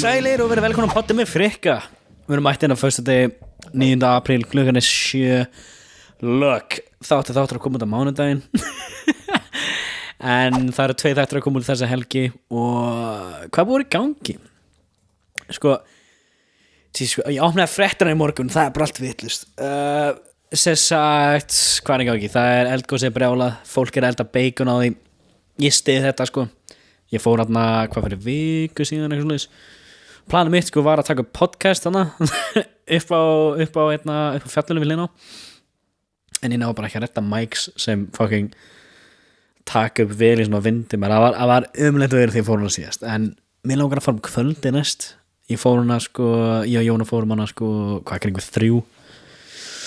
Sælir og verið velkomin að potta með Frikka. Við erum mættin á föstudegi 9. apríl, klukkan 7. Look, þáttur að koma út á mánudaginn. En það eru 2 þættir að koma út þessa helgi. Og hvað búið í gangi? Sko, ég opnaði fréttina í morgun. Það er bara allt vitlust. Sem sagt, hvað er í gangi? Það er eldgosið brjálað. Fólk er að elda bacon á því. Ég styð þetta sko. Ég fór hérna, hvað fyrir viku síðan eitthvað svoleiðis. Planið mitt sko var að taka upp podcast þarna upp á fjallinu við Linná. En ég náði bara ekki að redda mics sem fucking taka upp vel í svona vindi. Það var umleitt að vera því ég fór hana síðast. En mér langar að fara kvöldi næst. Ég fór hana sko, ég og Jóna fórum hana sko, hvað kringu 3.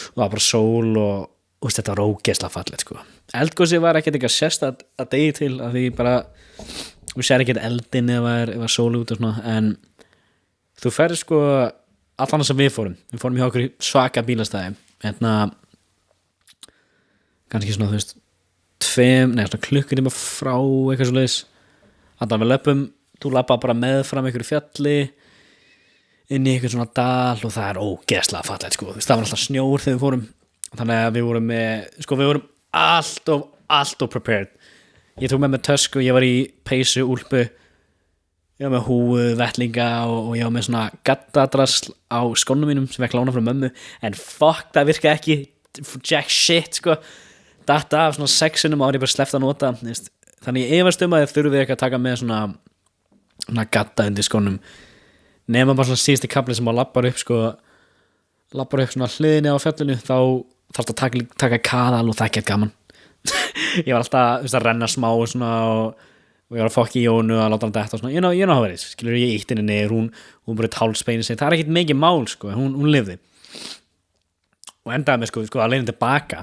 Það var bara sól og þetta var ógeðslega fallegt sko. Eldgosið var ekkert eitthvað sérst að degi til að því bara við sér ekkert eldin ef var sól út og svona, en þú ferð sko allan sem við fórum hjá okkur svaka bílastæði kannski svona þú veist 2 klukkutíma frá eitthvað svoleiðis. Þannig að við löpum, þú lappa bara meðfram einhverju fjalli inn í eitthvað svona dal og það er ógeðslega fallegt sko. Það var alltaf snjór þegar við fórum, þannig að við vorum allt of prepared. Ég tók með mér tösku, ég var í peysu, úlpu, ég var með húu, vettlinga og ég var með svona gattadrasl á skónum mínum sem ég klána frá mömmu, en fuck, það virka ekki jack shit sko. Datta af svona 6 ári, ég bara sleppt að nota. Þannig ég efast að þið þurfið ekki að taka með svona gatta undir skónum, nema bara svona síðusti kafli sem að lappar upp svona hliðinni á fjallinu, þá þarfst að taka kaðal og það er ekki gaman. Ég var alltaf að renna smá og svona og ég var að fokki í Jónu að láta hann detta og svona, you know how it is, skilur, ég ítti henni niður, hún bara hálsbeini sig, það er ekkert mikið mál sko, hún lifði og endaði með sko að leiðin tilbaka,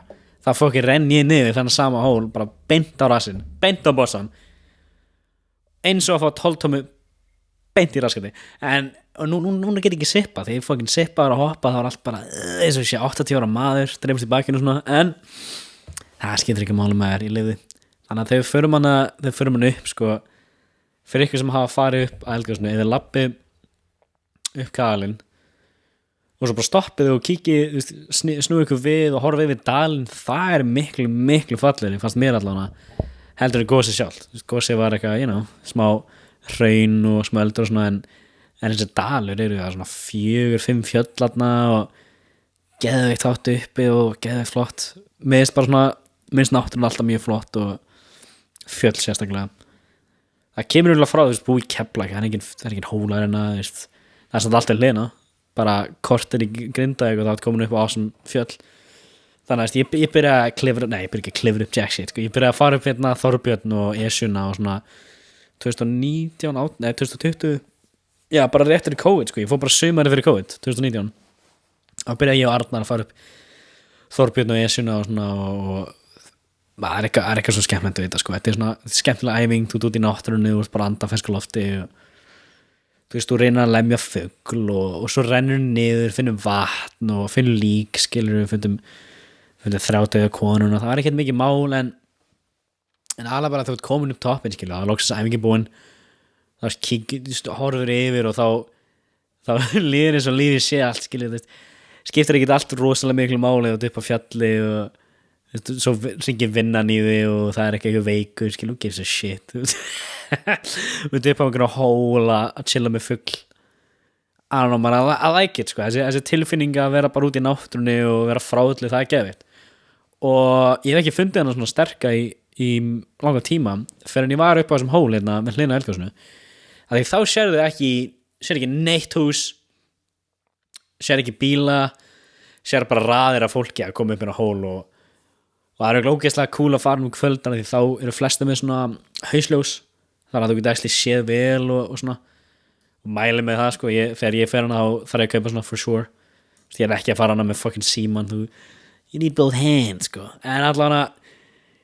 það fokki renn ég niður þennan sama hól, bara beint á rassinn, beint á bossan, eins og að fá 12 tómu beint í raskati, en núna get ég ekki sippa, þegar ég fokkin sippa og hoppa, það var allt bara eins og sé 80 ára maður, dreifist í bakinu og svona, en það skiptir ekki máli með þér, ég lifði. Þannig að þegar förum hann upp sko, fyrir ykkur sem hafa farið upp að eldgosinu, eða lappið upp kaðalinn og svo bara stoppið og kíkið, snúið ykkur við og horfið við dalinn, það er miklu fallegri, fannst mér allavega, heldur en gósið sjálft. Gósið var eitthvað, smá hraun og smá eldur og svona, en þessi dalur eru það svona 4-5 fjöll og geðveikt hátt uppi og geðveikt flott. Minnst náttúrulega alltaf mjög flott og fjöll sérstaklega. Það kemur úrlega frá búi í Keflavík, það er engin hólar hérna, það er samt alltaf hlina, bara kortir í Grindavík og það er komin upp á awesome fjöll. Þannig að ég byrja að klifra upp jack shit, ég byrja að fara upp hérna Þorbjörn og Esjuna og svona 2020, já, bara rétt fyrir COVID sko, ég fór bara sumari fyrir COVID 2019, og byrja ég og Arnar að fara upp Þorbjörn og Esjuna og svona og það er eitthvað svo skemmtilegt við þetta sko. Þetta er svona skemmtilega æfing, þú ert út í náttúrunni, þú ert bara að anda fersku lofti og þú reynir að lemja fugl og svo rennur niður, finnum vatn og finnum lík, skilur við, finnum 30 konun og það er ekkert mikið mál, en alveg bara þú ert komin upp toppin, skilur, það er loksins æfingin búin, þá horfur yfir og þá líður eins og líður sé allt, skilur, skiptir ekkert allt rosalega miklu máli og upp á fjalli og svo ringir vinnan í því og það er ekki eitthvað veikur, skilur, gives a shit við upp á einhverja hóla að chilla með fugl. I don't know, man, I like it sko, þessi tilfinning að vera bara út í náttúrunni og vera fráðli, það er geðveikt og ég hef ekki fundið hana svona sterka í langa tíma fyrir en ég var upp á þessum hól hérna með hlina eldgosinu, að því þá sérðu ekki neitt hús, sér ekki bíla, sér bara raðir af fólki að koma upp hérna hól og það er ógeðslega cool að fara kvöldana því þá eru flestum með svona hausljós, þannig að þú getur actually séð vel og svona og mæli með það sko, þegar ég fer hana þá þarf ég að kaupa svona for sure, ég er ekki að fara hana með fucking síman, you need both hands sko, en allavega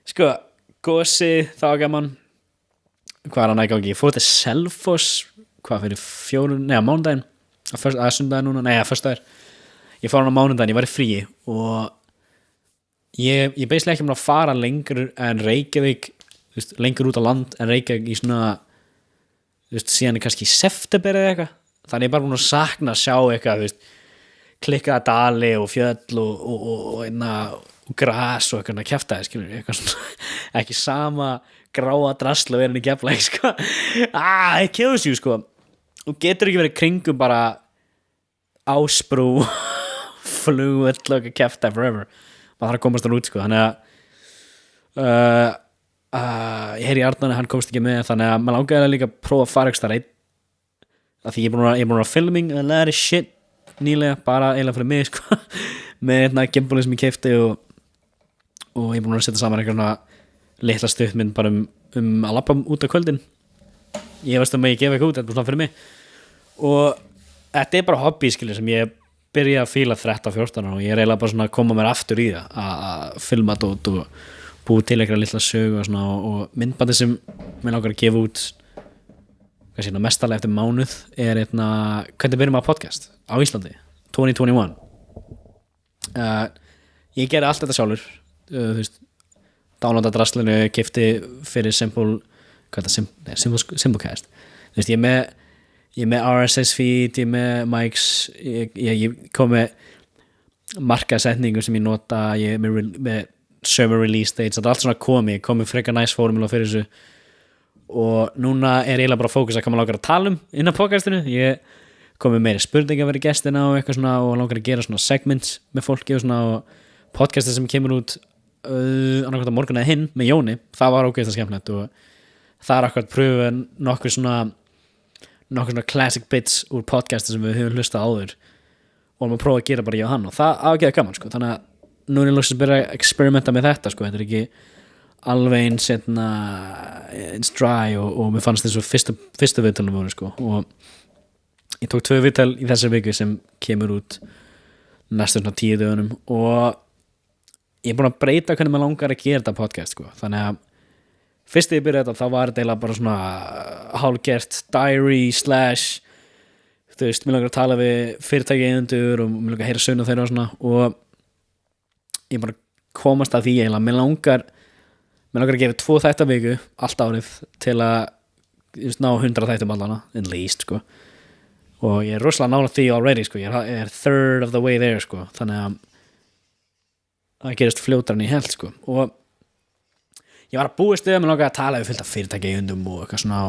sko, gósi þá gaman, hvað er hana í gangi, ég fór til Selfoss fyrir mánudaginn að sundaginn núna, föstudagur, ég fór hana mánudaginn, ég var í fríi og ég basically ekki að fara lengur en Reykjavík, lengur út á land en Reykjavík í svona síðan er kannski í september eða eitthvað, þannig ég bara búin að sakna að sjá eitthvað, þú veist, klikkaða dali og fjöll og gras og eitthvað kjaftaði, skilur, eitthvað svona ekki sama gráa drasl og verið í Keflavík, sko it kills you, sko, og getur ekki verið kringum bara Ásbrú flugvöll og eitthvað kjaftaði forever, maður þarf að komast hann út, sko, þannig að ég heyri Arnarni, hann komst ekki með, þannig að maður langaði líka að prófa að fara eitthvað af því ég er búin að filming a lot of shit nýlega, bara eiginlega fyrir mig, sko með gimbali sem ég keypti og ég er búin að setja saman eitthvað litla stuttmynd bara að labba út á kvöldin. Ég veist að ég gefa eitthvað út, þetta er bara fyrir mig, og þetta er bara hobby, skilur, sem ég byrja að fíla 13-14 og ég er eiginlega bara svona að koma mér aftur í það að filma dót og búið til eitthvað litla sögu og svona, og myndbandi sem mér langar að gefa út mestarlega eftir mánuð er hvernig byrjum að podcast á Íslandi 2021. Ég gerði allt þetta sjálfur, þú veist, downloada draslinu, keypti fyrir Simplecast, þú veist, ég er með RSS feed, ég er með mics, ég kom með markasetningu sem ég nota, ég er með server release dates, þetta er allt svona komið frekar næs fórumil fyrir þessu, og núna er eiginlega bara fókus að koma langar að tala inn á podcastinu. Ég komið meiri spurningar verið gestina og eitthvað svona, og langar að gera svona segments með fólki og svona, og podcastið sem kemur út annarkvæmt á morgun eða hinn með Jóni, það var ógeðslega skemmtilegt, og það er akkurat pröfu nokkur svona classic bits úr podcastið sem við höfum hlustað áður og erum að prófa að gera bara ég og hann, og það ágæða gaman, sko, þannig að nú er ég lóksins að byrja að experimenta með þetta, sko, þetta er ekki alveg eins dry og mér fannst þessu fyrstu viðtalum voru, sko, og ég tók 2 viðtal í þessu viku sem kemur út næstu svona 10 dögunum, og ég er búin að breyta hvernig maður langar að gera þetta podcast, sko, þannig að fyrst þegar ég byrjaði þetta, þá var þetta eiginlega bara svona hálfgert diary / þú veist, mér langar að tala við fyrirtæki eigendur og mér langar að heyra söguna þeirra og svona, og ég bara komast að því eiginlega, mér langar að gera 2 þætti á viku allt árið til að ná 100 þættum allana, at least, sko, og ég er rosalega nála því already, sko, ég er third of the way there, sko, þannig að það gerist fljótar en ég held, sko, og ég var að búist við að mér langaði að tala við fullt af fyrirtæki eigundum og eitthvað svona,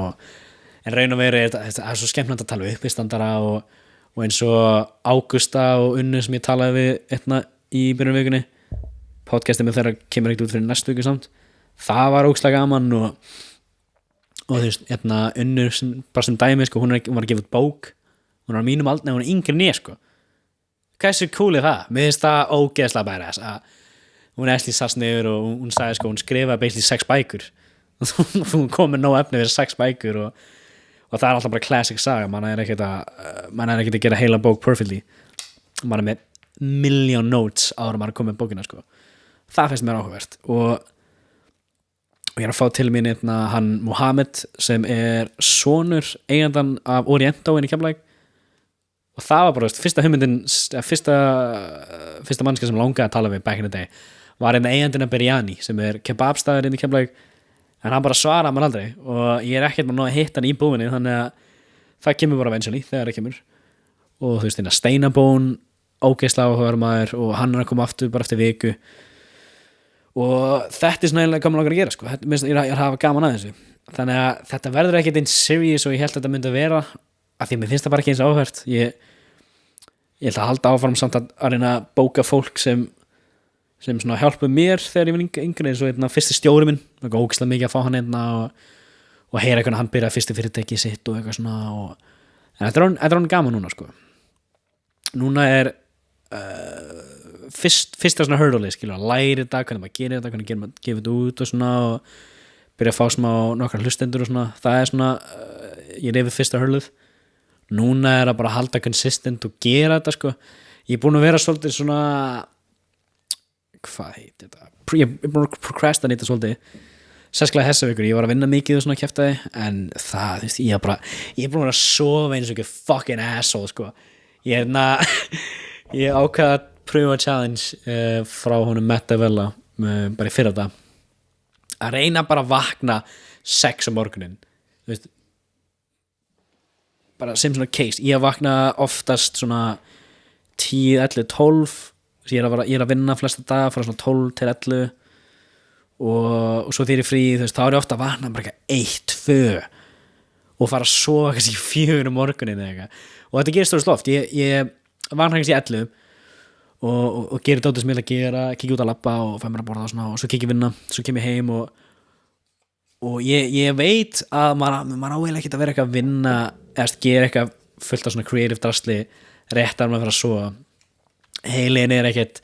en raun og veru það er svo skemmtilegt að tala við uppistandara og eins og Ágústa og Unnu sem ég talaði við í byrjunarvikunni, podcastið með þeirra kemur ekkert út fyrir næstu viku samt, það var ógeðslega gaman, og þú veist, Unnu bara sem dæmi, sko, hún var að gefa út bók, hún var á mínum aldri, hún er yngri en ég, sko, hversu cool er það? Mér finnst það ógeðslega bæris að hún Ashley sass niður og hún sagði, sko, hún skrifaði basically 6 bækur hún kom með nóg efni fyrir 6 bækur og það er alltaf bara classic saga, mann er ekkert að gera heila bók perfectly, mann er með million notes áður maður er komið með bókina, sko, það finnst mér áhugavert, og ég er að fá til mín hann Mohammed sem er sonur eigendan af Orientóin í Keflavík, og það var bara fyrsta hugmyndin, fyrsta mannska sem langaði að tala við back in the day var eigandinn af Biryani sem er kebabstaður inn í Keflavík, en hann bara svaraði mér aldrei og ég er ekkert með að hitta hann í búinni, þannig að það kemur bara eventually þegar það kemur, og þú veist Steinabón, ógeðslega áhugaður maður, og hann er að koma aftur bara eftir viku, og þetta er svona eiginlega hvað maður langar að gera, sko, ég er að hafa gaman að þessu, þannig að þetta verður ekkert eins serious og ég held að þetta myndi að vera, af því að mér finnst það bara ekki eins áhvert, ég held að halda áfram samt að reyna að bóka fólk sem svona hjálpa mér þegar ég var yngri, eins og fyrsti stjóri minn, það var ógeðslega mikið að fá hann og heyra hvernig hann byrjaði fyrsti fyrirtæki sitt og eitthvað svona, en þetta er hann gaman núna, sko, núna er fyrsta svona hurdle, skilur, að læra þetta, hvernig maður gerir þetta, hvernig maður gefur þetta út og svona, og byrja að fá smá nokkra hlustendur og svona, það er svona ég reyfi fyrsta hurdle. Núna er að bara halda consistent og gera þetta, sko, ég er búin að vera svolítið svona, hvað heitir þetta, ég er búin að procrastinate þetta svolítið, sérstaklega þessa vikur, ég var að vinna mikið og svona kjaftaði, en það, þú veist, ég er búin að vera að sofa eins og ekki fucking asshole, sko, ég ákvað að pröfa challenge frá honum Matt Davella bara í fyrra dag, að reyna bara að vakna 6 á morgunin, þú veist, bara sem svona case, ég vakna oftast svona 10, 11, 12 ég er að vinna flesta daga frá svona 12 til 11 og svo þegar ég er frí þú veist, þá er ég ofta að vakna bara 1, 2 og fara að sofa kannski 4 morgunin eða eitthvað og þetta gerist stóðast oft, ég vakna kannski 11 og gerir dótið sem ég vil að gera, kíkja út að labba og fæ mér að borða og svona og svo kíkja vinna, svo kem ég heim og ég veit að maður áheila ekkert að vera eitthvað að vinna eða gera eitthvað fullt af svona creative drasli réttar maður að fara að sofa heilin er ekkert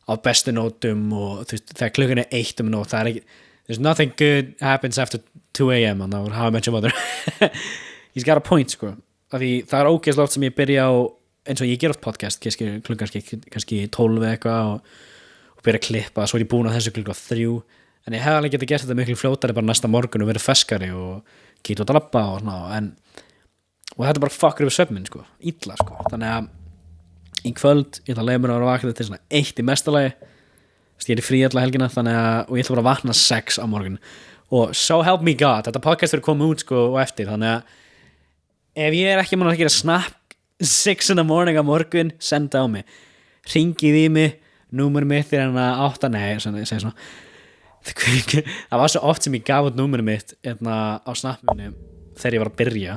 á bestu nótum og þú veist, þegar klukkan er 1 nótt, það er ekki there's nothing good happens after 2 a.m. and how I met your mother he's got a point sko af því það er ógeðslega oft sem ég byrja á eins og ég ger oft podcast klukkan kannski 12 eitthvað og byrja að klippa, svo er ég búin á þessu klukkan 3 en ég hef alveg getið gert þetta miklu fljótari bara næsta morgun og verið feskari og geta út að labba og svona og þetta bara fuckar yfir svefnin sko, illa sko þannig að í kvöld, ég ætla að leiða mér að vera vakna til svona 1 í mestalagi ég er í frí alla helgina þannig að og ég ætla bara að vakna 6 á morgun og so help me God, þetta podcast verður komið út sko og eftir, þannig að ef ég er ekki mann að gera snap 6 in the morning á morgun, senda á mig ringið í mig, númer mitt er hann að 8, nei, ég segi svona það var svo oft sem ég gaf út númerið mitt á snapinu þegar ég var að byrja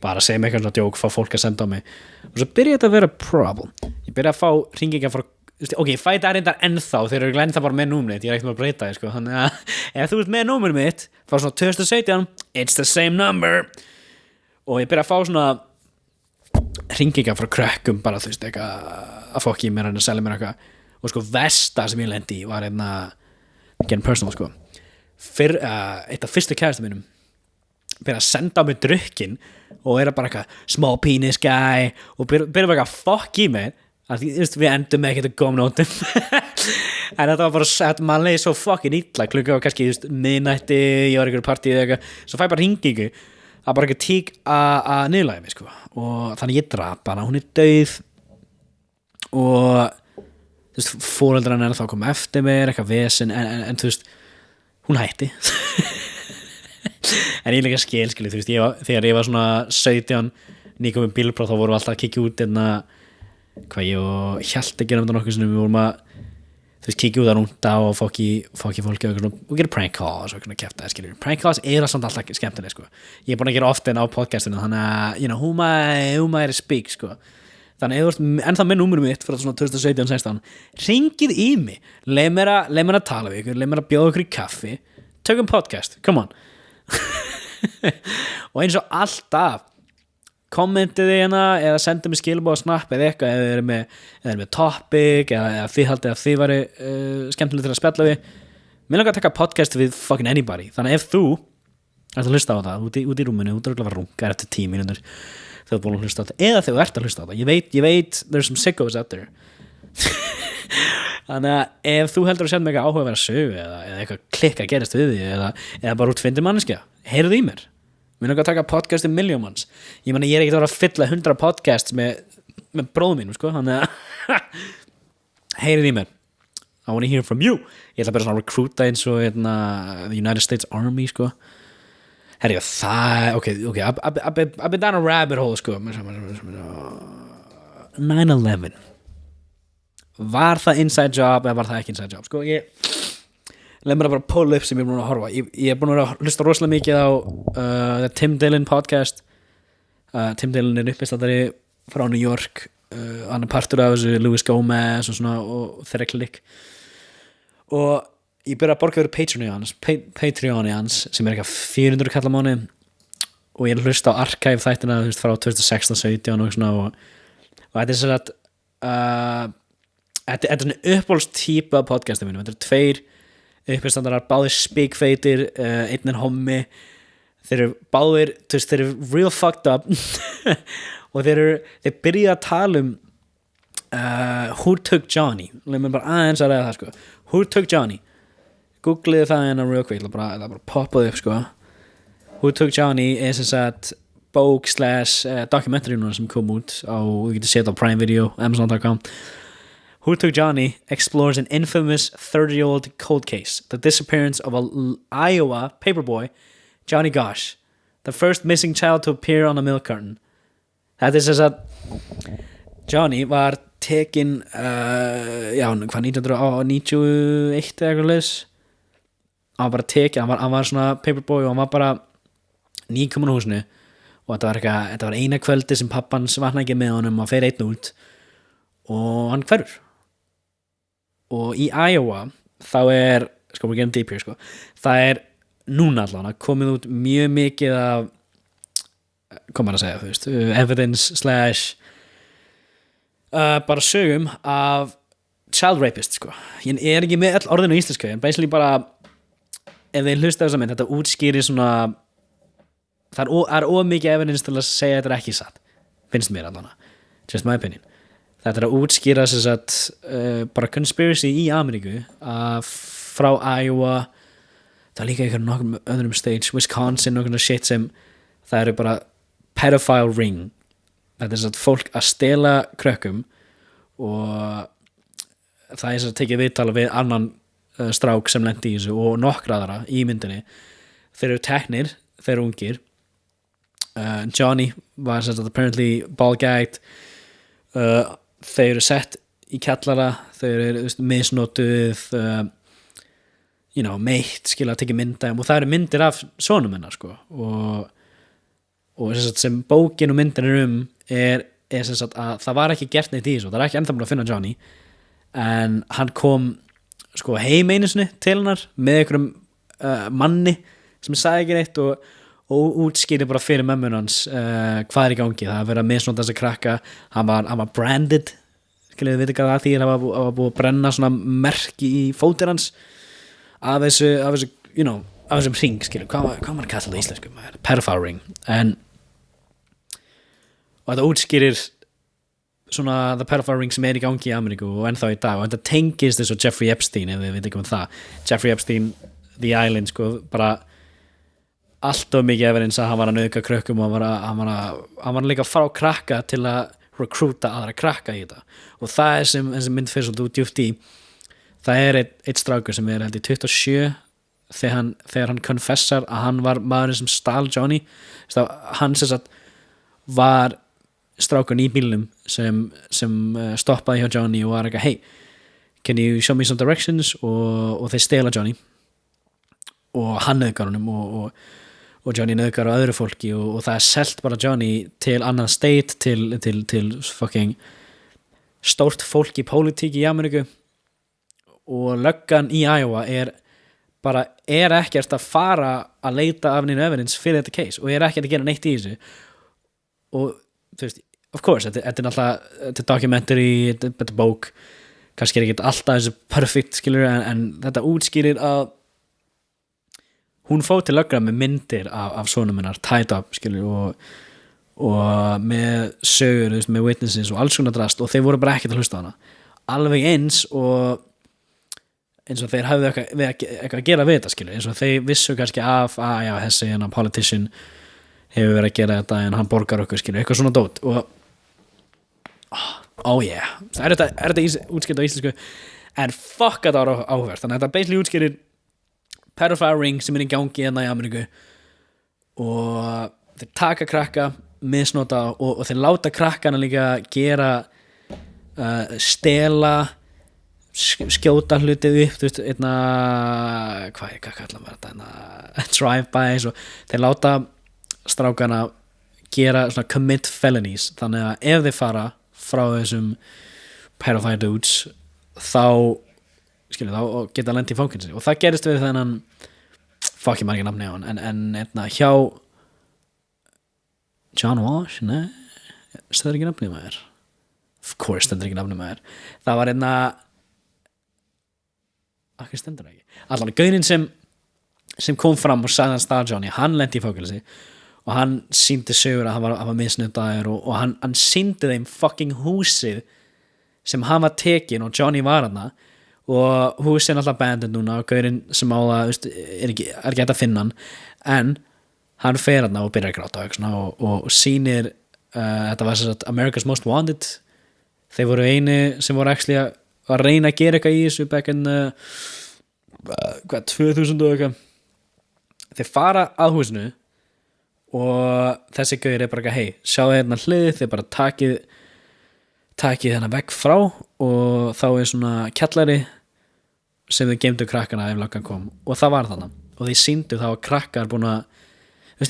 bara að segja mig eitthvað svona djók, fá fólk að senda á mig og svo byrja þetta að vera problem ég byrja að fá hringingar frá ok, ég fæ þetta reyndar ennþá, þeir eru glænið það bara með númerið ég er ekkert með að breyta þið sko þannig að ef þú ert með númerið mitt frá svona 2017 it's the same number og ég byrja að fá svona hringingar frá krökkum bara þú veist eitthvað að fokki í mér að selja mér eitthvað og sko versta sem ég lendi í var getting personal sko eitt af fyrstu kærastum mínum byrja að senda á mig drukkin og er bara eitthvað small penis guy og byrja bara eitthvað fuck í mig að við endum með ekkert að góma nótum en þetta var bara maður leiði svo fucking illa klukka var kannski miðnætti ég var einhverju partíi eða eitthvað svo fæ bara hringingu að bara eitthvað tík að niðurlægja mig sko og þannig ég drap hana, hún er dauð og þú veist foreldrar hennar þá koma eftir mér eitthvað vesen en þú veist hún hætti en ég líka skilskilu þú veist þegar ég var svona 17 nýkom með bílpróf þá vorum við alltaf að kíkja út hvað ég og Hjalti gerum þetta nokkuð sem við vorum að þú veist kíkja út að rúnda og fokki fólki og gera prank calls og kæfta skilur prank calls er samt alltaf skemmtileg sko ég er búin að gera ofta á podcastinu þannig að you know who might speak sko þannig að þú veist ennþá með númerið mitt frá svona 2017-16 ringið í mig leið mér að tala við ykkur leið mér að bjóða ykkur í kaffi tökum podcast, come on og eins og alltaf kommentiði hérna eða sendið mér skilabóð á Snap eða eitthvað eða er með topic eða þið haldið að þið væri skemmtileg til að spjalla við mér langar að taka podcast við fucking anybody þannig að ef þú ert að hlusta á það út í rúminu, út að vera rungar eftir 10 mínútur þegar þú er búin að hlusta á það eða þegar þú ert að hlusta á það ég veit there's some sickos out there þannig að ef þú heldur að senda mig eitthvað áhuga að vera sögu eða eitthvað klikka að gerast við því eða bara út fyndir manneskja heyrðu í mér mér langar að taka podcast million manns ég er ekkert að vera að fylla 100 podcasts með bróðum mínum sko þannig að heyrðu í mér I want to hear from you ég ætla bara svona að recruita eins og the United States Army sko herri það ok I've been down a rabbit hole sko 9/11 var það inside job eða var það ekki inside job sko leið mér að bara pull upp sem ég er búin að horfa ég er búin að hlusta rosalega mikið á the Tim Dillon podcast Tim Dillon er uppistandari frá New York hann er partur af þessu Louis Gomez og svona og þeirra klikk og ég byrja að borga fyrir Patreon hans sem er eitthvað 400 kall á mánuði og ég er að hlusta á Archive þættina frá 2016-17 og svona og þetta er svona þetta er svona uppbólstýpa af podcastum mínum þetta er 2 uppistandarar, báðir spikfeitir einn er hommi þeir eru báðir, þú veist, þeir eru real fucked up og þeir byrja að tala Who Took Johnny leið mér bara aðeins að ræða það sko Who Took Johnny googliði það hérna real quick það bara poppaði upp sko Who Took Johnny er sem sagt bók / documentary núna sem kom út á, þú getur séð á Prime Video Amazon.com Who Took Johnny explores an infamous 30-year-old cold case, the disappearance of an Iowa paperboy, Johnny Gosch, the first missing child to appear on a milk carton. þetta er sem sagt Johnny var tekinn hvað 1991 eða eitthvað leis hann var bara tekinn, hann var svona paperboy og hann var bara nýkomin úr húsinu og þetta var eina kvöldi sem pappans vaknaði ekki með honum og fer einn út og hann hverfur og í Iowa þá er, sko við gerum deep here sko, það er núna allan komið út mjög mikið af hvað maður að segja, þú veist evidence / bara sögum af child rapist sko, ég er ekki með all orðinu í íslensku en basically bara ef þið hlusta þess að mynd, þetta útskýrir svona það er mikið evidence til að segja að þetta er ekki satt finnst mér allan, just my opinion þetta er að útskýra þess að bara conspiracy í Ameríku frá Iowa það er líka einhverjum nokkrum öðrum states Wisconsin, nokkrum shit sem það eru bara pedophile ring þetta er svona fólk að stela krökkum og það er svona tekið viðtala við annan strák sem lendi í þessu og nokkra aðra í myndinni þeir eru teknir, þeir eru ungir Johnny var sem sagt apparently ball-gagged þeir eru sett í kjallara þeir eru misnotuð meitt skilja að tekja mynda og það eru myndir af sonum hennar sko og sem bókin og myndin er sem sagt að það var ekki gert neitt í þessu það er ekki ennþá búin að finna Johnny en hann kom sko heim einu sinni til hennar með einhverjum manni sem sagði ekki neitt og útskýrði bara fyrir mömmun hans hvað er í gangi, það að vera misnótt þess að krakka hann var branded skiljaði við ekki að því að hann var búið að brenna svona merki í fótir hans af þessum ring skiljaði, hvað maður kallar það í íslensku pedophile ring og þetta útskýrir svona the pedophile ring sem er í gangi í Ameríku og ennþá í dag og þetta tengist þessu Jeffrey Epstein ef við veitum ekki það Jeffrey Epstein, The Island sko, bara allt of mikið evidence að hann var að nauðga krökkum og hann var líka að fá krakka til að recruita aðra krakka í þetta og það er sem mynd fyrir svolítið djúpt í það er eitt strákur sem er held í 27 þegar hann confessar að hann var maðurinn sem stal Johnny hann sem sagt var strákun í bílnum sem stoppaði hjá Johnny og var eitthvað hey, can you show me some directions og þeir stela Johnny og hann nauðgar honum og Johnny nauðgar á öðru fólki og það er selt bara Johnny til annan state til fucking stórt fólk í pólitík í Ameríku og löggan í Iowa er ekkert að fara að leita af neinu evidence fyrir þetta case og er ekkert að gera neitt í þessu og þú veist of course, þetta er náttúrulega þetta er documentary, þetta er bók kannski er ekki alltaf þessu perfect skilur en þetta útskýrir að hún fór til löggra með myndir af sonum hennar tied up skilur og með sögur, með witnesses og alls svona drast og þeir voru bara ekkert að hlusta á hana alveg eins og þeir hafðu eitthvað að gera við þetta skilur eins og þeir vissu kannski af já, þessi hennar politician hefur verið að gera þetta en hann borgar okkur skilur, eitthvað svona dót og yeah, er þetta útskýrt á íslensku en fuck að það var áhverð þannig að þetta basically útskýrir pedophile ring sem er í gangi hérna í Ameríku og þeir taka krakka misnota og þeir láta krakkana líka gera stela skjóta hlutið upp þú veist, hvað kallar maður þetta drive-bys og þeir láta strákana gera svona commit felonies þannig að ef þeir fara frá þessum pedophile dudes þá geta lent í fókinsi og það gerist við þennan fuck ég maður ekki nafni á hann en hjá John Walsh, nei stendur ekki nafni maður of course stendur ekki nafni maður það var hvað stendur það ekki allan gaurinn sem kom fram og sagði hann stað Johnny hann lenti í fókinsi og hann sýndi sögur að hann var misnuddaður og hann sýndi þeim fucking húsið sem hann var tekin og Johnny var hann og húsið er alltaf abandoned núna og gaurinn sem á það er ekki hægt að finna hann en hann fer hann og byrjar að gráta og sýnir þetta var sem sagt America's Most Wanted þeir voru einu sem voru actually að reyna að gera eitthvað í þessu back in 2000 og eitthvað þeir fara að húsinu og þessi gaur bara eitthvað, hei, sjáðu hérna hliðið, þið bara takið þennan vegg frá og þá svona kjallari sem þau geymdu krakkana ef löggan kom og það var þannig og þeir sýndu þá að krakkar búin að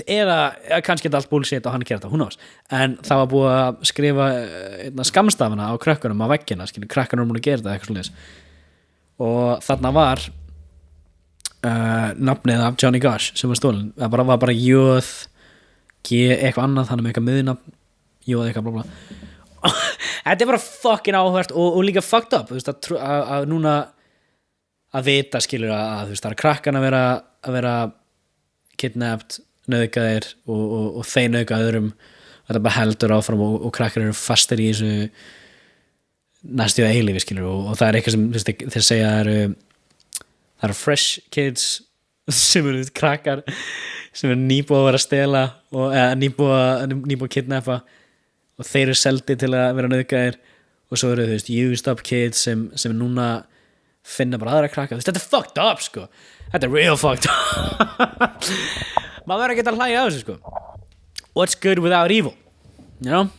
eða kannski þetta allt bullshit og hann gerði þetta, hún ás en það var búið að skrifa skammstafana á krökkunum á veggina krakkarnir voru búin að gera þetta eitthvað svoleiðis og þarna var nafnið af Johnny Gosch sem var stólinn, það var bara Jóð G eitthvað annað, þannig með eitthvað miðnafn Jóð eitthvað blá blá þetta bara fucking áhvert og líka fucked up að núna að vita skilur að það krakkan að vera kidnapped, nauðgaðir og þeir nauðga öðrum þetta bara heldur áfram og krakkar eru fastir í þessu næstu eilífi skilur og það eitthvað sem þeir segja það eru fresh kids sem eru krakkar sem eru nýbúið að vera að stela og nýbúið að kidnappa og þeir eru seldi til að vera nauðgaðir og svo eru used up kids sem núna finna bara aðra krakka þetta er fucked up sko þetta er real fucked up maður verður að geta að hlæja á þessu sko what's good without evil you know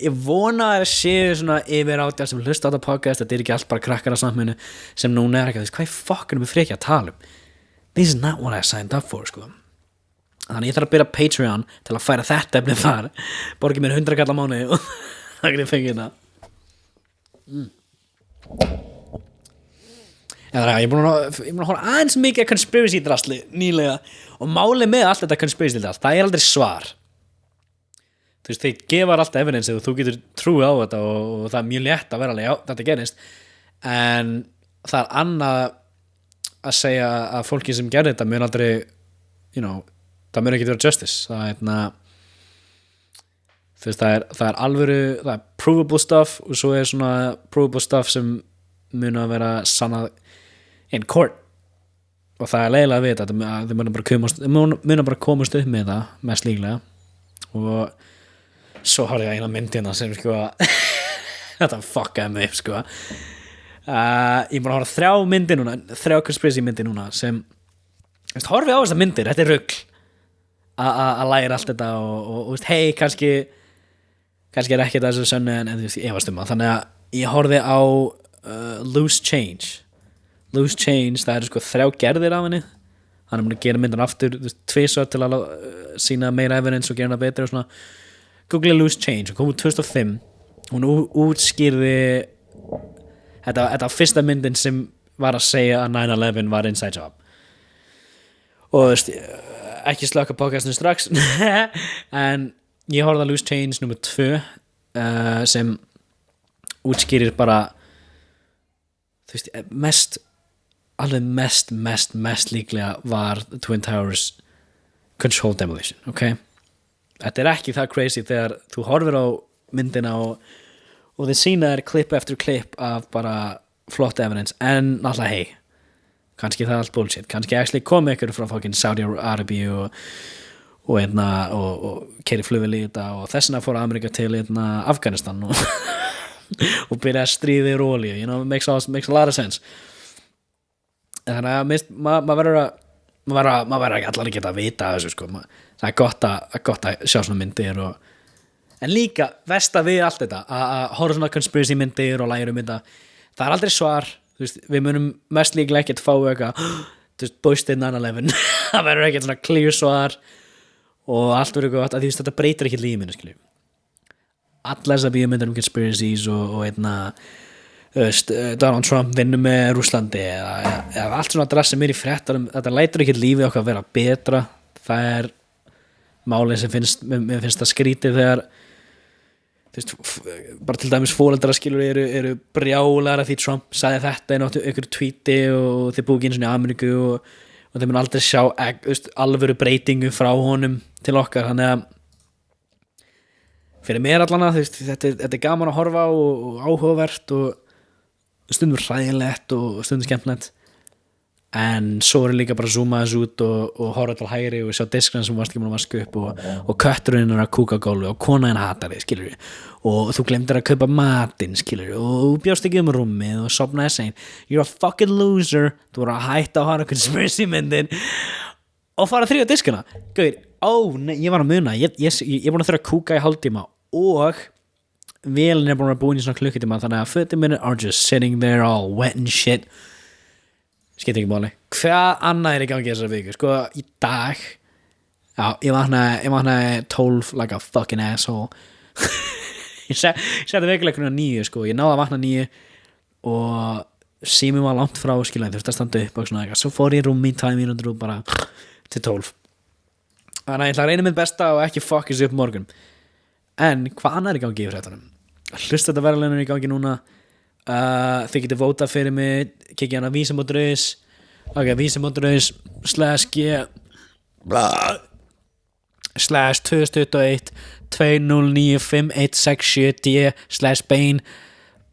ég vona að séu svona yfir átján sem hlusta á þetta podcast þetta ekki allt bara krakkar á samhenginu sem núna ekki hvað fokkunum við frekja að tala this is not what I signed up for sko þannig ég þarf að byrja Patreon til að færa þetta efnið þar borgi mér 100 kall á mánuði og það ekki fengið það ég er búin að horfa aðeins mikið conspiracy drasli nýlega og málið með allt þetta conspiracy drasli það er aldrei svar þeir gefa alltaf evidence og þú getur trúið á þetta og það er mjög létt að vera alveg já, þetta gerist en það er annað að segja að fólki sem gerði þetta mun aldrei það mun ekki vera justice það er alvöru það er provable stuff og svo er svona provable stuff sem mun að vera sannað in court og það er leiðilega að vita að þau mun bara komast upp með það mest líklega og svo har ég eina myndina sem sko þetta fuckaði mig sko ég er bara að horfa 3 myndir núna 3 conspiracy myndir núna sem horfi á þessar myndir, þetta er rugl að læra allt þetta og hei, kannski er ekki þessu sönnu en ég efast þannig að ég horfi á Loose Change, það eru sko 3 gerðir af henni hann er búin að gera myndan aftur 2 til að sína meira evidence og gera hana betri og svona Google Loose Change, hún kom úr 2005 hún útskýrði þetta fyrsta myndin sem var að segja að 9/11 var inside job og ekki slöka podcastinu strax en ég horfði að Loose Change nummer 2 sem útskýrir bara mest líklega var Twin Towers controlled demolition, ok þetta er ekki það crazy þegar þú horfir á myndina og þið sína þér klipp eftir klipp af bara flott evidence en náttúrulega hei kannski það er allt bullshit, kannski actually kom ykkur frá fucking Saudi Arabia og keiri flugvél í þetta og þessna fór Amerika til Afganistan og byrja að stríða í olíu makes a lot of sense þannig að maður verður ekki allar að geta að vita þessu sko það er gott að sjá svona myndir en líka versta við allt þetta að horfa svona conspiracy myndir og læra þetta það er aldrei svar við munum mest líklega ekkert fá eitthvað boosted 9/11 það verður ekkert svona clear svar og allt verður gott að þetta breytir ekki lífinu skilju allar þessar bíómyndir conspiracies og Donald Trump vinnur með Rússlandi eða allt svona drass sem í fréttunum þetta lætur ekki lífið okkar að vera betra það er málið sem mér finnst það skrítið þegar bara til dæmis foreldrar skilur eru brjálæra því Trump sagði þetta í einhverju tweeti og þeir búið ekki einu sinni í Ameríku og þeir mun aldrei sjá alvöru breytingu frá honum til okkar þannig að fyrir mér allan að þetta er gaman að horfa og áhugavert og stundum hræðilegt og stundum skemmtilegt en svo er líka bara að zooma þessu út og horfa til hægri og sjá diskana sem varst ekki múin að vaska upp og kötturinn er að kúka á gólfi og konaðin hatar þig, skilur við, og þú glemdir að kaupa matinn, skilur við, og þú bjóst ekki rúmið og sofnaði seint, you're a fucking loser, þú voru að hætta að horfa conspiracy myndin og fara að þrýja diskana. Gauðir, nei, ég var að muna, ég búin að þurfa að kúka í hálftíma og vélinn er búin að búin í svona klukkutíma, þannig að fötin minni are just sitting there all wet and shit. Skiptir ekki máli. Hvað annað er í gangi þessar viku? Sko, í dag ég vaknaði 12 like a fucking asshole. Ég setti vikuleikunum á 9, sko. Ég náði að vakna 9 og síminn var langt frá, skilja, þurfti að standa upp og svona eitthvað. Svo fór ég rúm í 2 mínútur og bara til 12. Þannig að ég ætla að reyna mitt besta og ekki fuck þessu upp morgun. En hvað annað er í gangi í fréttunum? Hlusta þetta verðlaunum í gangi núna. Þið getið vótað fyrir mig, kikið hann að vísa.is, ok, vísa.is /g/2021 2095167d/Bain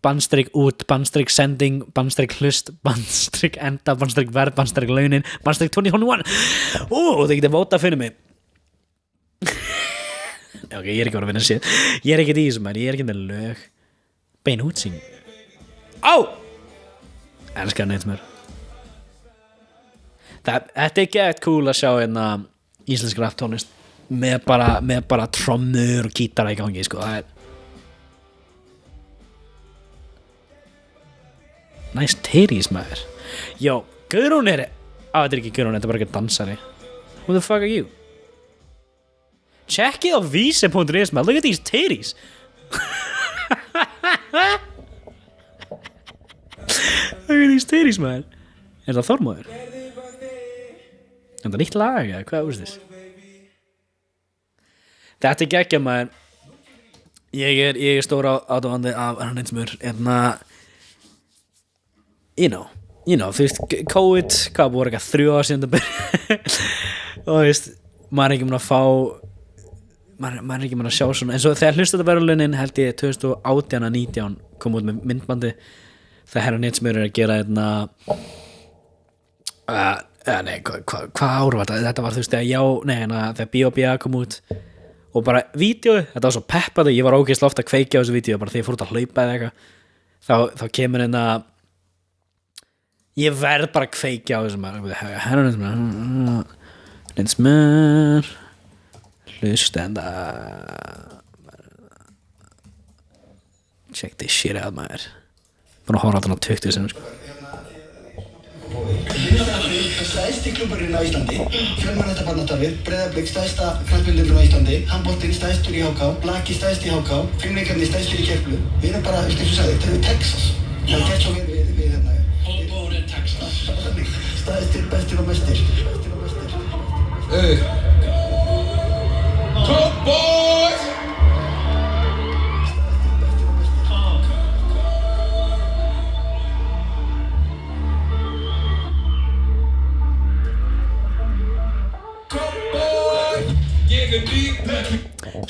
/út /sending /hlust /enda /verð /launin /2021 þið getið vótað fyrir mig. Ok, ég er ekki bara að vinna sér, ég er ekki í þessum, ég er ekki með lög. Bein útsýn. Elskar Nightmare. Þetta er gett cool að sjá hérna íslensk rap tónlist með bara trommur og gítara í gangi, sko. Það er nice titties, maður. Jó, Guðrún þetta er ekki Guðrún, þetta er bara ekki dansari. Who the fuck are you? Check it á vísi.is, man. Look at these titties. Look at these titties, man. Er það Þormóður? Er það nýtt lag, eða hvað er þess? Þetta er geggjað, maður. Ég er stór átáfandi af hann eins mör. You know, þú veist, COVID, hvað búið eitthvað 3 ára síðan það byrja. Og þú veist, maður er ekki mun að fá maður er ekki mun að sjá svona, eins og þegar hlustaðarverðlaunin held ég 2018-19 kom út með myndbandi það herra netsmjör er að gera hvað ár var þetta var þú veist þegar B.O.B.A. kom út og bara vídeo, þetta var svo peppandi, ég var ógeðslega oft að kveikja á þessu vídeo bara þegar ég fór út að hlaupa eða eitthvað þá kemur ég verð bara að kveikja á þessu herra netsmjör hlustenda check this shit out, maður búin að horfa á þetta 20 sem sko. Stærsti klúbburinn á Íslandi, Fjölmennasta barnastarfið, Breiðablik stærsta knattspyrnuklúbbur á Íslandi, handboltinn stærstur í HK, Blaki stærst í HK, Fimleikarnir stærstur í Kerplu. Við erum bara, eins og sagði, þetta er Texas. Það er gert svo vel við hérna. Holborn er Texas. Stærstir, bestir og mestir. Top boys!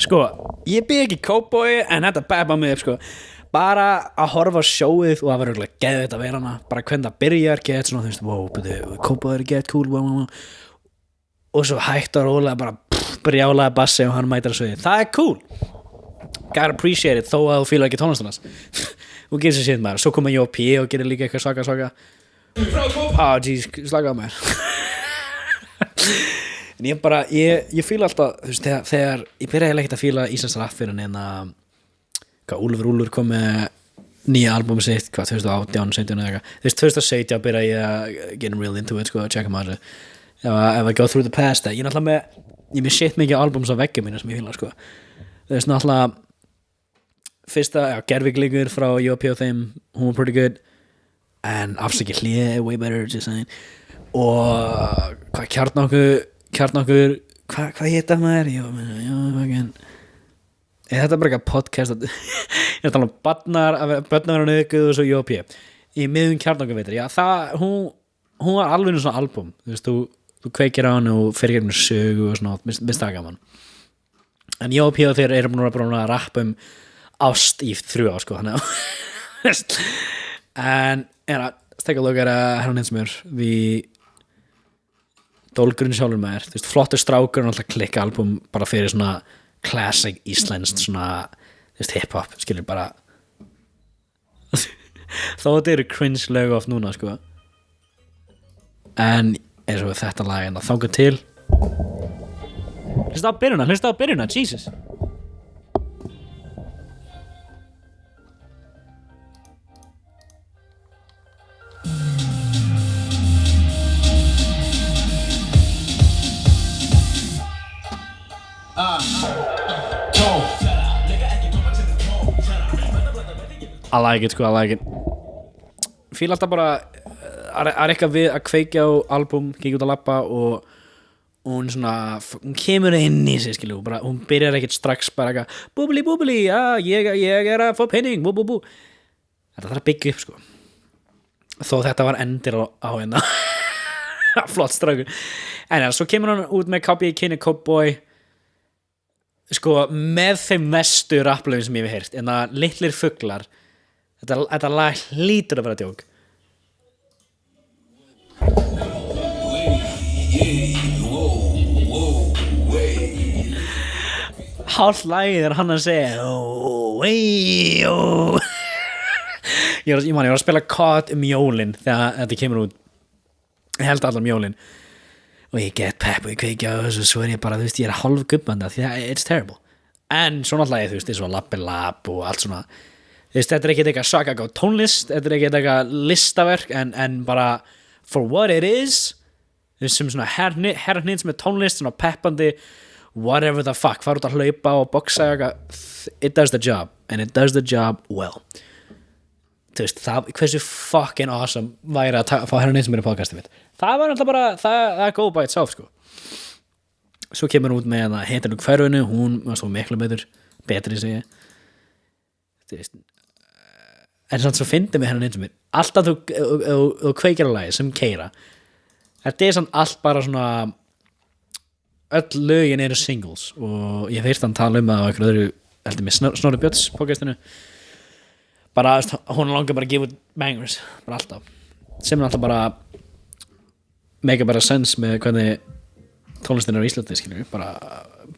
Sko, ég byrði ekki cowboy en þetta beppa mig upp sko. Bara að horfa á sjóið og það var örugglega geðveikt að vera hana. Bara hvernig það byrjar, get svona, þú veist, wow, cowboy er get cool, wow. Og svo hægt og rólega bara brjálaði bassi og hann mætir að sviði. Það er cool. Gotta appreciate it þó að þú fílar ekki tónlistarnas. Þú gerir sér shit maður. Svo koma J.O.P. og gerir líka eitthvað svaka. Jeez, slaka á mér. En ég fíla alltaf, þú veist, þegar ég byrjaði ekkert að fíla íslensk rap fyrir en hvað Úlfur kom með nýja albúmi sitt, hvað 2018, 17 eða eitthvað. Þú veist, 2017 byrjaði ég að get real into it, sko, að checka maður ef I go through the past, ég er með shit mikið albúms á veggjum mínu sem ég fíla, sko. Þú veist, náttúrulega fyrsta, Gerviglíkur frá J.O.P. og þeim, hún var pretty good en Afsakið hlýði, way better, just saying. Og hvað Kjarnokkur, hvað hétta maður? Þetta er bara eitthvað podcast ég er að tala um börnar og nöðguð og svo J.O.P. í miðum Kjarnokkur veitir, já hún var alveg svona album, þú veist, þú kveikir á hann og fyrir hérna sögu og svona, minnst það gaman en J.O.P. og þeir eru búin að rappa ást í 3 ár, sko, þannig en take a look at Herran Hinsmjör við Dólgurinn sjálfur maður, þú veist, flottur strákur og alltaf klikka album bara fyrir svona classic íslenskt svona, þú veist, hip-hop skilur bara þó þetta eru cringe lög oft núna sko en eins og þetta lag en það þangað til hlusta á byrjuna, Jesus I like it fíla alltaf bara er eitthvað við að kveikja á album kíkja út að labba og hún svona hún kemur inn í sig skilju bara, hún byrjar ekkert strax bara eitthvað búbli, já, ég er að fá penning bú þetta þarf að byggja upp sko þó þetta var endir á hérna flott strákur en svo kemur hann út með Copy King og Cowboy sko með þeim mestu rapplöfum sem ég hef heyrt en það litlir fuglar þetta lag hlýtur að vera djók hálf lagið er hann að segja ég var að spila COD jólin þegar þetta kemur út ég held allar jólin og ég get pepp og ég kveikja og svo er ég bara, þú veist, ég er hálf gubbanda því að it's terrible en svona lagið, þú veist, eins og Labbi Lab og allt svona þú veist, þetta er ekki eitthvað svaka góð tónlist þetta er ekki eitthvað listaverk en bara for what it is þú veist, sem svona herrnins með tónlist svona peppandi whatever the fuck, fara út að hlaupa og boxa it does the job and it does the job well þú veist, hversu fucking awesome væri að fá herrnins með í podcastið mitt það var alltaf bara, það er go by itself sko svo kemur hún út með að heitir hverfinu, hún var svo miklu betri segi þú veist en samt svo fyndi mig herrnins með alltaf þú kveikir á lagi sem keira þetta er samt allt bara svona öll lögin eru singles og ég veist hann tala það á einhverju öðru heldur með Snorri Björns podcastinu bara, hún langar bara að gefa út bangers bara alltaf, sem er alltaf bara make bara sense með hvernig tónlistin er á Íslandi skilur, bara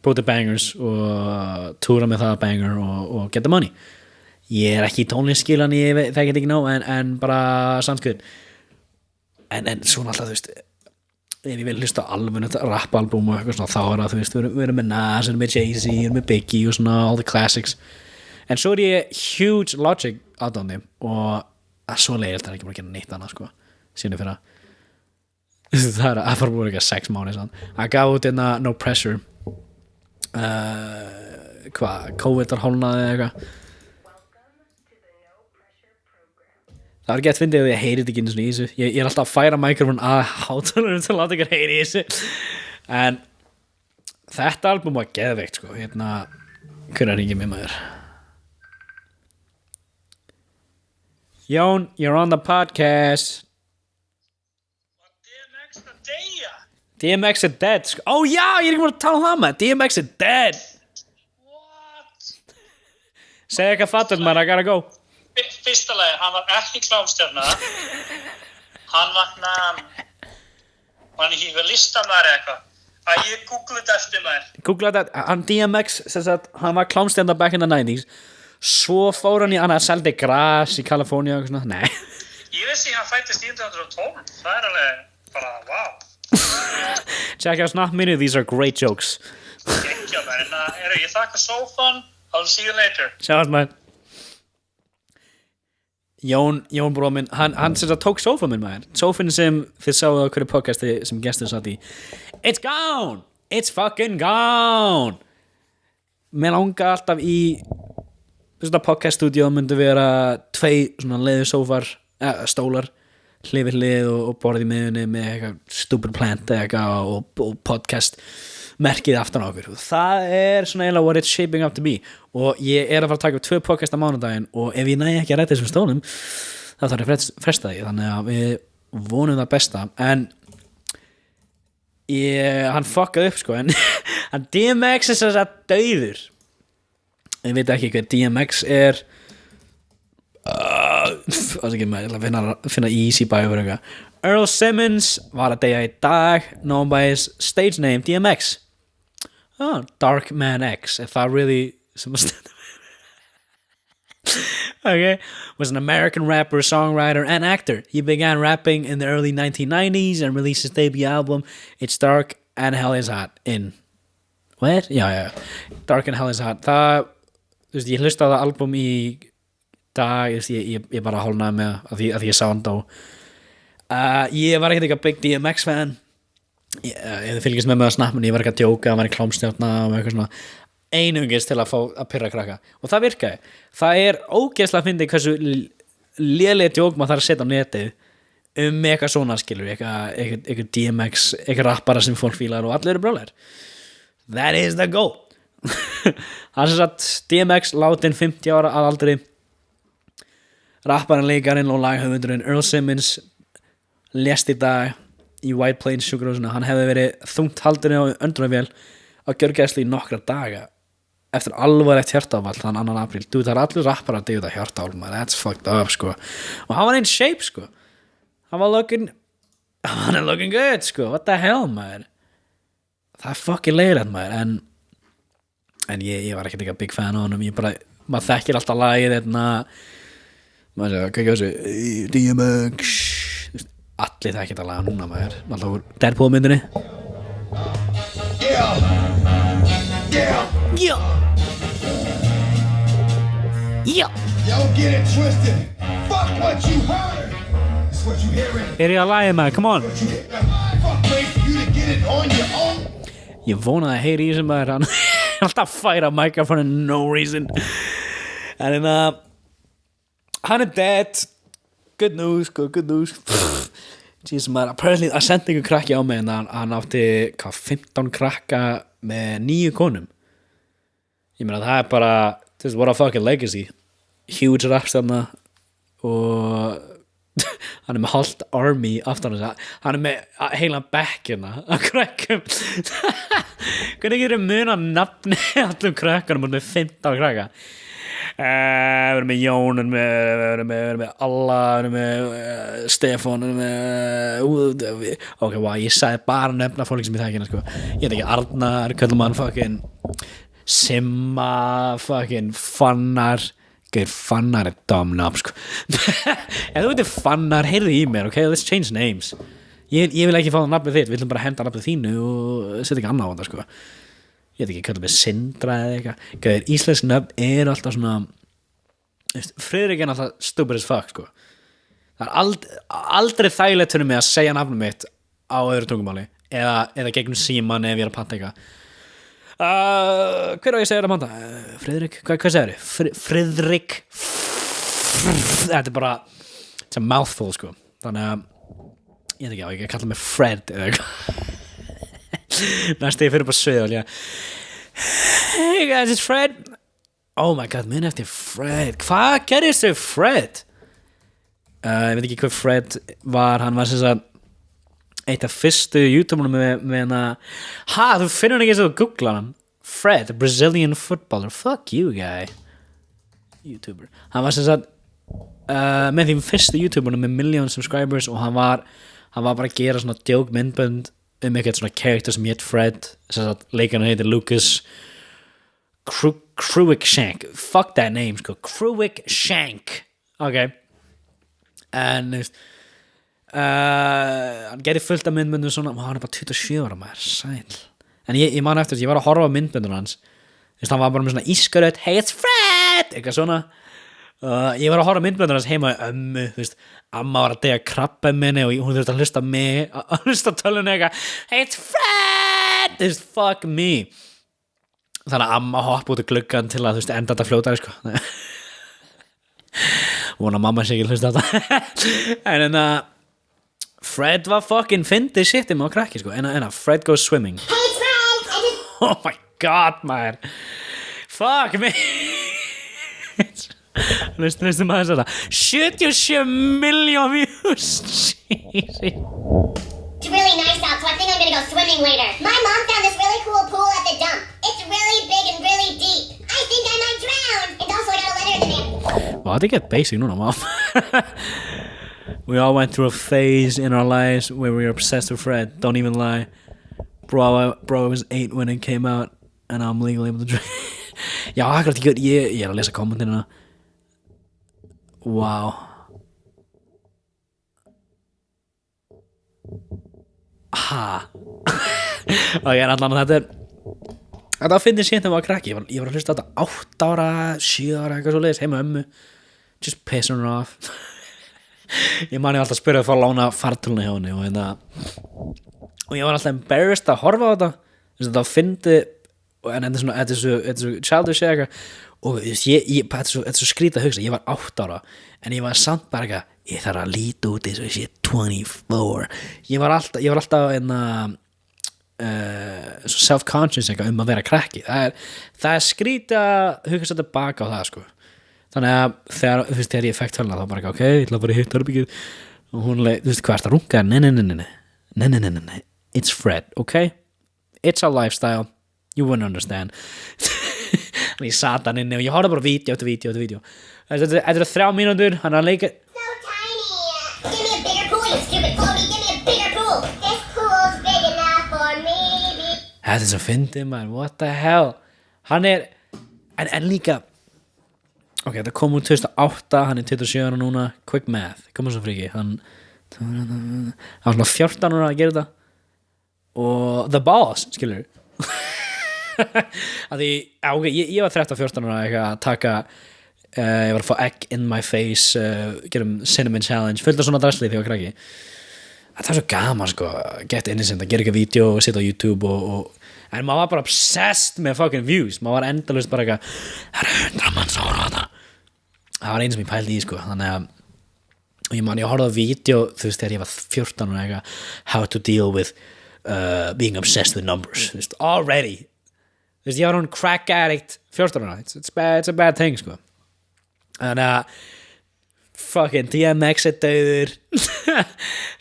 búti bangers og túra með það banger og get the money ég er ekki í tónlistskilan, ég þekki þetta ekki ná en bara sounds good en svona alltaf, þú veist ef ég vil hlusta á alveg rappalbum og eitthvað svona þá er það, þú veist, við erum með Nas, við erum með Jay-Z, við erum með Biggie og svona all the classics en svo er ég huge Logic aðdáni og svo leiðilt er ekki bara að gera neitt annað sko síðan fyrir það er að fara búið eitthvað 6 mánuð að gaf út einna No Pressure COVID var hálnaði eitthvað það var gett fyndið að ég heyrið ekki einu svona í þessu ég er alltaf að færa mikrofón að hátalurum til að láta ykkur heyri í þessu en þetta album var geðveikt sko hérna hver er hringið með maður Jón, you're on the podcast DMX er deyja DMX er dead sko. Ó já, ég er ekki búin að tala um það maður DMX er dead What? Segðu eitthvað fattur maður, I gotta go Fyrsta lagi, hann var ekki klámstjarna hann var ekki eitthvað listamæri eitthvað að ég googla þetta eftir maður Google þetta, hann DMX sagt, hann var klámstjarna back in the 90s svo fór hann í hann að seldi gras í Kalifornía og svona, nei ég vissi hann fættist 1912 það er alveg bara, wow check out Snap Mini, these are great jokes ekki að maður, en ég þakka sofan I'll see you later sjáast maður Jón bróð minn, hann sem það tók sófa minn maður sófinn sem þið sáðu á hverju podcasti sem gestur satt í it's gone, it's fucking gone mér langa alltaf í svona podcast stúdíó myndi vera 2 svona leðu sófar stólar, hlið við hlið og borðið í miðunni með eitthvað stupid plant eitthvað og podcast merkið aftan á okkur og það er svona eiginlega what it's shaping up to be og ég er að fara að taka upp 2 podcast á mánudaginn og ef ég næ ekki að ræta þessum stólum þá þarf ég að fresta því þannig að við vonum það besta en hann fuckaði upp sko en hann DMX er þess að dauður ég veit ekki hvað DMX er það er ekki maður, ég ætla að finna easy bæður eitthvað Earl Simmons var að deyja í dag, known by his stage name DMX. Oh, Dark Man X, if that really okay, was an American rapper, songwriter, and actor. He began rapping in the early 1990s and released his debut album, It's Dark and Hell is Hot in... What? Já. Dark and Hell is Hot. Það, þú veist, ég hlusta á það album í dag, ég bara hálnaði með að því ég sá hann þá. Ég var ekkert eitthvað big DMX fan. Ég fylgist með að snappinu, ég var ekki að djóka, hann var í klámstjárna og eitthvað svona. Einungis til að fá að pyrra krakka og það virkaði. Það ógeðslega að finna hversu lélega djók maður þarf að setja á netið eitthvað svona skilur, eitthvað DMX, eitthvað rappara sem fólk fílar og allir eru brjálæðir. That is the goal. Hann sem sagt DMX látin 50 ára að aldri, rapparinn, leikarinn og laghöfundurinn Earl Simmons lést í dag í White Plains sjúkrahúsinu. Hann hefði verið þungt haldurinn á öndunarvél á gjörgæslu í nokkra daga eftir alvarlegt hjartaáfall þann 2. apríl. Það er allir rappar að deyja út af hjartaáfall, man. That's fucked up, sko. Og hann var in shape, sko. Hann er looking good, sko. What the hell, man. Það er fucking leiðilegt, man. En ég var ekkert eitthvað big fan á honum. Maður þekkir alltaf lagið maður segja, hvað þessu DMX. Allir þekkir þetta laga núna, maður. Alltaf úr Deadpool myndinni. Yeah. Don't get it twisted. Fuck what you heard. It's what you hearing. Ég að lagið, maður, come on. Ég vona að heyri í þessum maður. Hann alltaf færa microphone no reason. En hann dead. Good news, good news. Jesus, maður, apparently að senda einhver krakki á mig en hann átti 15 krakka með 9 konum. Ég meina það bara, what a fucking legacy. Huge rapstjarna og hann með halvt army aftan þess. Hann með heilan bekkina af krakkum. Hvernig getur þið muna nafni allum krakkanum með 15 krakka? Við erum með Jón, við erum með Alla, við erum með Stefán, við erum með ok, wow, ég sagði bara nefna fólk sem ég þekki hérna, sko. Ég heit ekki Arnar, Kallmann, fucking Simma, fucking Fannar. Gauð, Fannar dumb nafn, sko. Ef þú veitir Fannar, heyrðu í mér, ok, let's change names. Ég vil ekki fá það nafnið þitt, við viljum bara henda nafnið þínu og setja ekki annað á þetta, sko. Ég veit ekki, kallað með Sindra eða eitthvað. Gauðir, íslensk nöfn alltaf svona, Friðrik alltaf stupid as fuck, sko. Það aldrei þægilegt fyrir mig að segja nafnum mitt á öðru tungumáli eða gegnum síman ef ég að panta eitthvað. Hver á ég að segja þetta að panta? Friðrik, hvað segir þið? Friðrik. Þetta bara, it's a mouthful, sko. Þannig að, ég veit ekki á, ég kalla mig Fred eða eitthvað. Næstu ég fyrir bara svið og hey guys, it's Fred. Oh my god, minn eftir Fred. Hvað gerðist þau Fred? Ég veit ekki hvað Fred var. Hann var sem sagt eitt af fyrstu YouTuberunum með hana. Þú finnur hann ekki svo að googla hann. Fred, Brazilian footballer. Fuck you, guy. YouTuber. Hann var sem sagt með því fyrstu YouTuberunum með 1 million subscribers og hann var bara að gera svona joke myndbönd eitthvað svona character sem hétt Fred. Sem sagt leikarinn heitir Lucas Cruikshank. Fuck that name, sko. Cruikshank. Ok. En hann gerði fullt af myndböndum svona, hann bara 27 ára, maður, sæl. En ég man eftir þess, ég var að horfa á myndböndum hans. Hann var bara með svona ískaröð, hey it's Fred, eitthvað svona. Ég var að horfa á myndböndum hans heima í ömmu, amma var að deyja krabba minni og hún þurfti að hlusta mig, að hlusta tölunni eitthvað, hey it's Fred, fuck me. Þannig að amma hoppa út í gluggan til að enda þetta fljótari, sko. Vona mamma sé ekki hlusta þetta. En Fred var fucking fyndið shit á krakki, sko. En Fred goes swimming. Hey Fred! Oh my god, man. Fuck me. Listen maður þetta. 77 million views. Jesus. It's really nice out, so I think I'm gonna go swimming later. My mom found this really cool pool at the dump. It's really big and really deep. I think I might drown. And also I got a letter in the mail. Wow, I think it's basic núna, mom. We all went through a phase in our lives where we were obsessed with Fred. Don't even lie. Bro, I was 8 when it came out and I'm legally able to drink. Já, akkurat ég er að lesa kommentina. Wow. Ha. Ok, en allan þetta finnir sér þegar maður krakki. Ég var að hlusta á þetta 8 ára, 7 ára, eitthvað svo leiðis, heima ömmu. Just pissing her off. Ég man ég alltaf að spyrja að fá að lána fartöluna hjá henni og ég var alltaf embarrassed að horfa á þetta. Þetta fyndi, en þetta er svo childish eitthvað. Og þetta er svo skrítið að hugsa. Ég var 8 ára en ég var samt bara eitthvað, ég þarf að líta út eins og ég sé 24. Ég var alltaf svo self-conscious eitthvað að vera krakki. Það er skrítið að hugsa þetta baka á það sko. Þannig að þegar ég fekk tölna þá bara ok, ég ætla að fara í hitt herbyggið og hún leið, þú veist hvað ertu að runga? Nei, it's Fred, ok? It's a lifestyle, you wouldn't understand. Þannig ég sat hann inni og ég horfði bara vídeo eftir vídeo. Þetta eru 3 mínútur, hann er að leika. So tiny. Give me a bigger pool, you stupid Kobe. Give me a bigger pool. This pool's big enough for me. Þetta er svo fyndið maður, what the hell. Hann er, en líka, ok, það kom úr 2008, hann er 27 ára núna, quick math, koma svo fríki, hann var svona 14 ára að gera þetta og the balls, skilur að því, ok, ég var 13-14 ára eitthvað að taka ég var að fá egg in my face gerum cinnamon challenge, fullt af svona drasli þegar ég var krakki. Það er svo gaman sko, get innocent, að gera eitthvað vídeo og setja á YouTube en maður var bara obsessed með fucking views, maður var endalaust bara eitthvað, það er 100 manns að horfa á þetta. Það var eins sem ég pældi í sko, þannig að ég horfði á vídeo, þú veist, þegar ég var 14 og eitthvað, how to deal with being obsessed with numbers, þú veist, already, þú veist, ég var hún crack addict 14 ára, it's a bad thing sko. Þannig að fucking DMX er dauður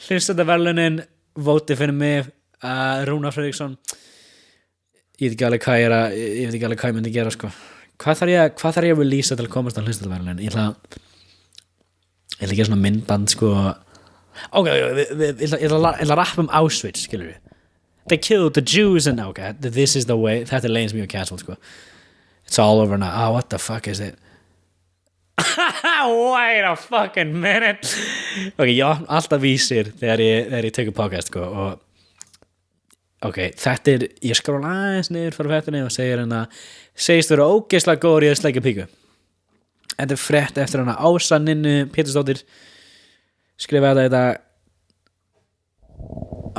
hlustendaverðlaunin vóti fyrir mig Rúnar Friðriksson ég veit ekki alveg hvað ég myndi gera sko. Hvað þarf ég að releasa til að komast á hlustendaverðlaunin? Ég ætla að gera svona myndband sko. Ok, ég ætla að rappa Auschwitz, skilur við. They killed the Jews and okay, this is the way, þetta er leginn sem ég var cancelled sko. It's all over now. What the fuck is it? Wait a fucking minute. Ok, já, alltaf vísir þegar ég tekur podcast sko, og ok, þetta er ég skróla aðeins niður fyrir fættinni og segist vera ógeðslega góður í að sleikja píku. Þetta er frétt eftir hana Ása Ninnu Pétursdóttir skrifaði þetta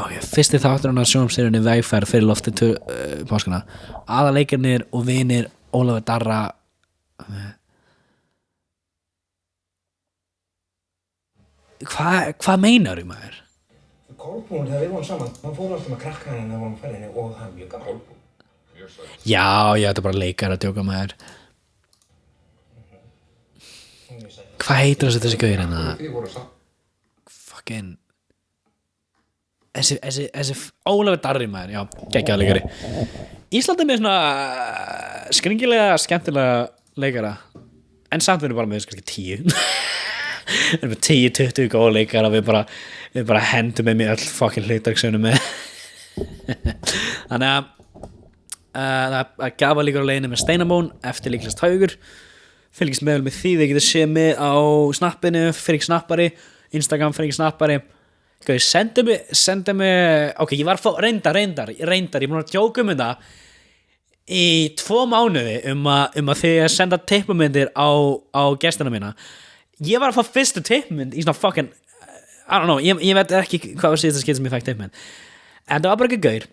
ok, fyrsti þáttur hana sjónvarpsseríunni Vegferð fyrir lofti páskana. Aðaleikirnir og vinir Ólafur Darra Hvað meinar þú maður? Kolbrún, þegar við vorum saman, maður fór alltaf með krakka henni þegar við vorum ferðinni og það er mjög gaman. Já, þetta er bara leikar að djóka maður. Hvað heitir þessi gauðir hérna? Fucking Þessi Ólafur Darri maður, já, geggjaða leikari. Ísland er með svona skringilega, skemmtilega leikara en samt við erum bara með kannski 10 við erum með 10-20 góða leikara við bara hendum með mér öll fucking hlutverksönu með þannig að það gaf að líka á leiðinu með Steinamón eftir líklegast Haugur fylgist með því þið getur séð mig á snappinu Frigg Snappari, Instagram Frigg Snappari. Sendi mig ok, ég var reyndar ég er búin að djóka þetta í 2 mánuði að þið senda tippmyndir á gestina mína. Ég var að fá fyrstu tippmynd í svona fucking I don't know, ég veit ekki hvað var síðasta skil sem ég fæk tippmynd en það var bara ekki gaur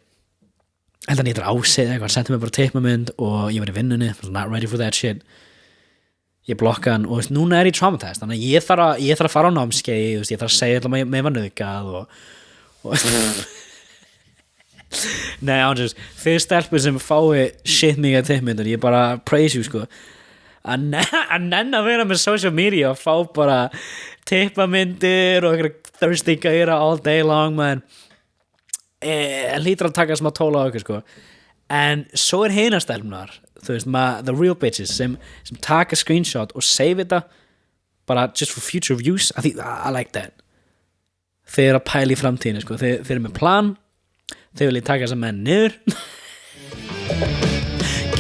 en þannig ég ásið eitthvað, hann sendi mig bara tippmynd og ég var í vinnunni, not ready for that shit. Ég blokka hann og núna er ég traumatized þannig að ég þarf að fara á námskeið, ég þarf að segja alltaf með var nauðgað og nei, ánjós fyrir stelpur sem fái shit mikið tippmyndur, ég bara praise you sko að nenn að vera með social media og fá bara tippamyndir og eitthvað thirsty gæra all day long man hlýtur að taka smá tóla á ykkur sko en svo er hina stelpunar þú veist, the real bitches sem taka screenshot og save þetta bara just for future use I like that þeir eru að pæla í framtíðinu sko. þeir eru með plan, þeir vilja taka þessa menn niður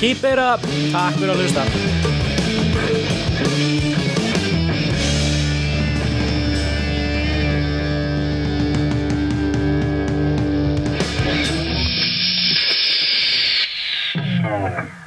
keep it up, takk fyrir að hlusta Oh.